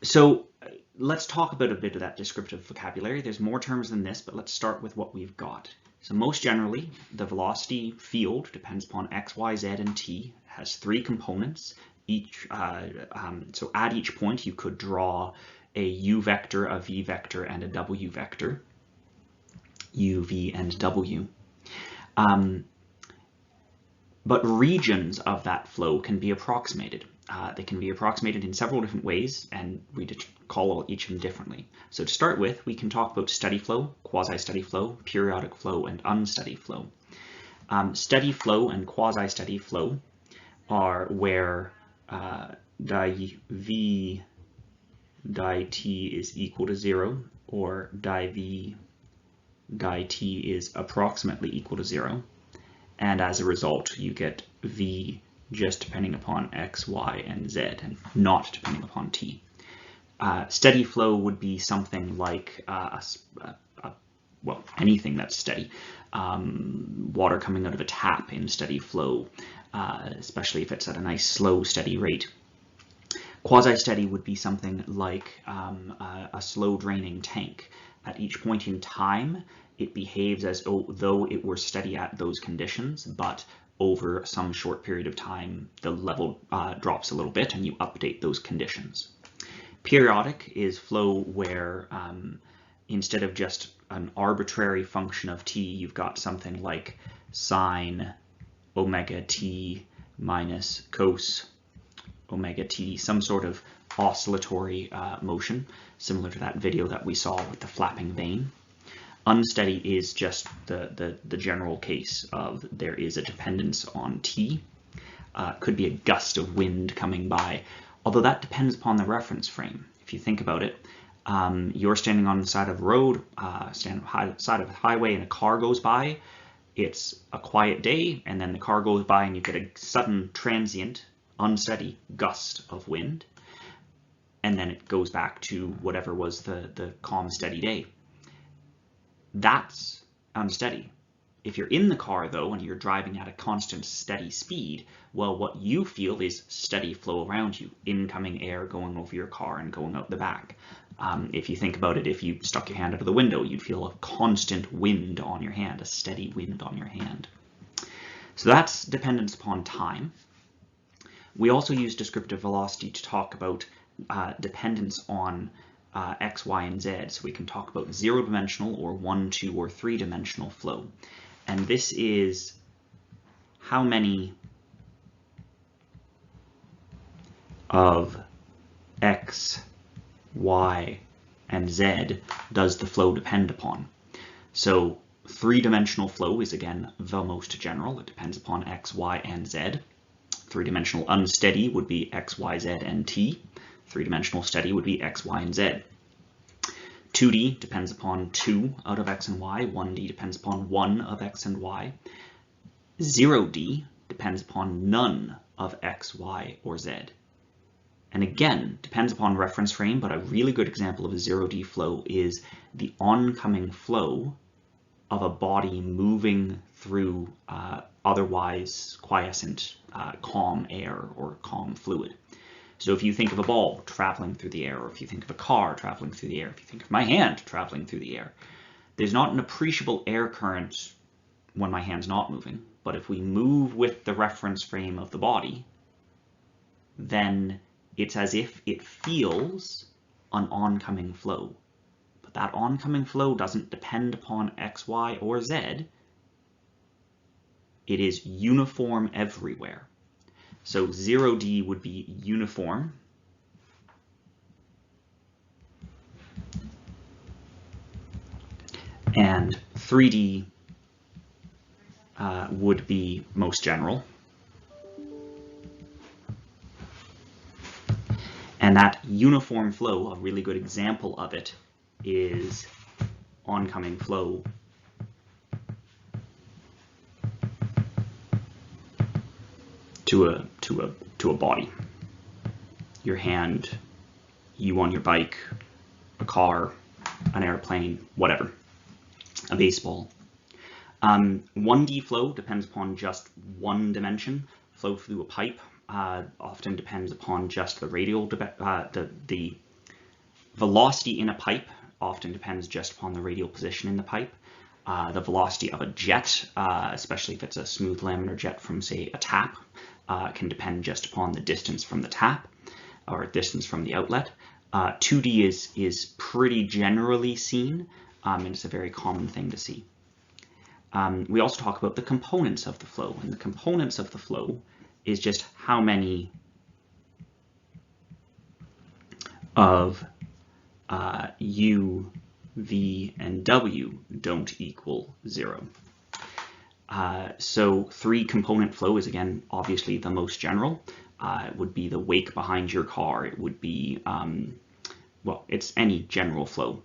So let's talk about a bit of that descriptive vocabulary. There's more terms than this, but let's start with what we've got. So most generally, the velocity field depends upon x, y, z, and t. It has three components. So at each point, you could draw a u vector, a v vector, and a w vector, u, v, and w. But regions of that flow can be approximated. They can be approximated in several different ways, and we call each of them differently. So to start with, we can talk about steady flow, quasi-steady flow, periodic flow, and unsteady flow. Steady flow and quasi-steady flow are where di v di t is equal to 0, or di v di t is approximately equal to 0. And as a result, you get v just depending upon x, y, and z, and not depending upon t. Steady flow would be something like, well, anything that's steady. Water coming out of a tap in steady flow, especially if it's at a nice slow, steady rate. Quasi-steady would be something like a slow draining tank. At each point in time, it behaves as though it were steady at those conditions, but over some short period of time, the level drops a little bit and you update those conditions. Periodic is flow where instead of just an arbitrary function of t, you've got something like sine omega t minus cos omega t, some sort of oscillatory motion, similar to that video that we saw with the flapping vane. Unsteady is just the general case of there is a dependence on t. Could be a gust of wind coming by, although that depends upon the reference frame. If you think about it, you're standing on the side of the road, standing on the side of a highway, and a car goes by. It's a quiet day, and then the car goes by and you get a sudden transient, unsteady gust of wind, and then it goes back to whatever was the calm, steady day. That's unsteady. If you're in the car, though, and you're driving at a constant, steady speed, well, what you feel is steady flow around you, incoming air going over your car and going out the back. If you think about it, if you stuck your hand out of the window, you'd feel a constant wind on your hand, a steady wind on your hand. So that's dependence upon time. We also use descriptive velocity to talk about dependence on x, y, and z. So we can talk about zero-dimensional or 1, 2, or 3-dimensional flow. And this is how many of x, y, and z does the flow depend upon. So 3-dimensional flow is, again, the most general. It depends upon x, y, and z. 3-dimensional unsteady would be x, y, z, and t. 3-dimensional steady would be x, y, and z. 2D depends upon 2 out of x and y. 1D depends upon 1 of x and y. 0D depends upon none of x, y, or z. And again, depends upon reference frame, but a really good example of a 0D flow is the oncoming flow of a body moving through otherwise quiescent, calm air or calm fluid. So if you think of a ball traveling through the air, or if you think of a car traveling through the air, if you think of my hand traveling through the air, there's not an appreciable air current when my hand's not moving. But if we move with the reference frame of the body, then it's as if it feels an oncoming flow. But that oncoming flow doesn't depend upon x, y, or z. It is uniform everywhere. So 0D would be uniform. And 3D would be most general. And that uniform flow, a really good example of it, is oncoming flow to a body. Your hand, you on your bike, a car, an airplane, whatever, a baseball. 1D flow depends upon just one dimension. Flow through a pipe often depends upon just the radial, the Velocity in a pipe often depends just upon the radial position in the pipe. The velocity of a jet, especially if it's a smooth laminar jet from, say, a tap, can depend just upon the distance from the tap or distance from the outlet. 2D is pretty generally seen, and it's a very common thing to see. We also talk about the components of the flow, and the components of the flow is just how many of U, V, and W don't equal 0. So 3-component flow is, again, obviously the most general. It would be the wake behind your car. It would be, well, it's any general flow.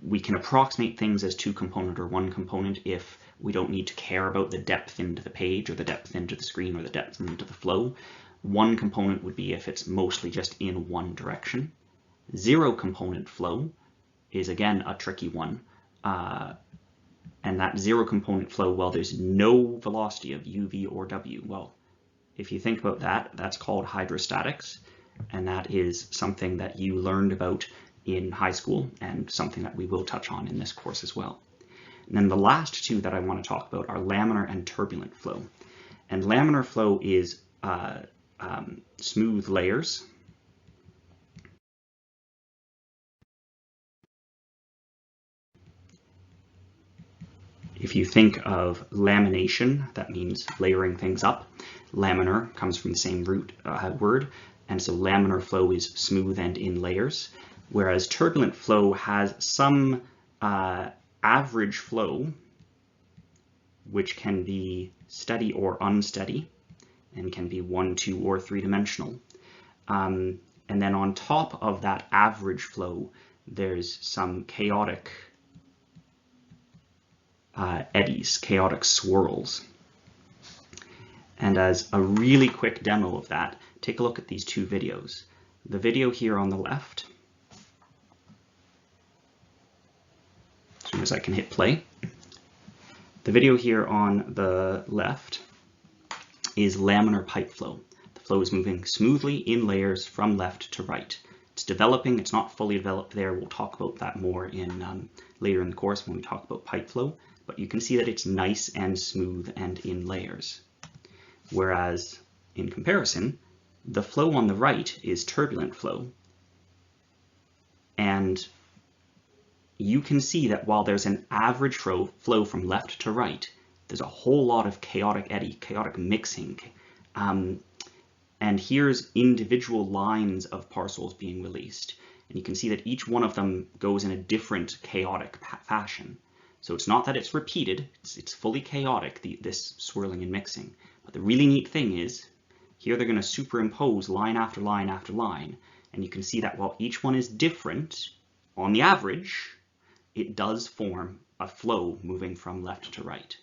We can approximate things as 2-component or 1-component if we don't need to care about the depth into the page or the depth into the screen or the depth into the flow. 1-component would be if it's mostly just in one direction. 0-component flow is, again, a tricky one. And that 0-component flow, well, there's no velocity of u, v, or w. Well, if you think about that, that's called hydrostatics. And that is something that you learned about in high school and something that we will touch on in this course as well. And then the last two that I want to talk about are laminar and turbulent flow. And laminar flow is smooth layers. If you think of lamination, that means layering things up. Laminar comes from the same root word, and so laminar flow is smooth and in layers, whereas turbulent flow has some average flow, which can be steady or unsteady, and can be 1, 2, or 3-dimensional. And then on top of that average flow, there's some chaotic eddies, chaotic swirls. And as a really quick demo of that, take a look at these two videos. The video here on the left, as soon as I can hit play, the video here on the left is laminar pipe flow. The flow is moving smoothly in layers from left to right. It's developing, it's not fully developed there. We'll talk about that more in later in the course when we talk about pipe flow. But you can see that it's nice and smooth and in layers. Whereas, in comparison, the flow on the right is turbulent flow. And you can see that while there's an average flow from left to right, there's a whole lot of chaotic eddy, chaotic mixing. And here's individual lines of parcels being released. And you can see that each one of them goes in a different chaotic fashion. So it's not that it's repeated, it's fully chaotic, this swirling and mixing. But the really neat thing is, here they're going to superimpose line after line after line. And you can see that while each one is different, on the average, it does form a flow moving from left to right.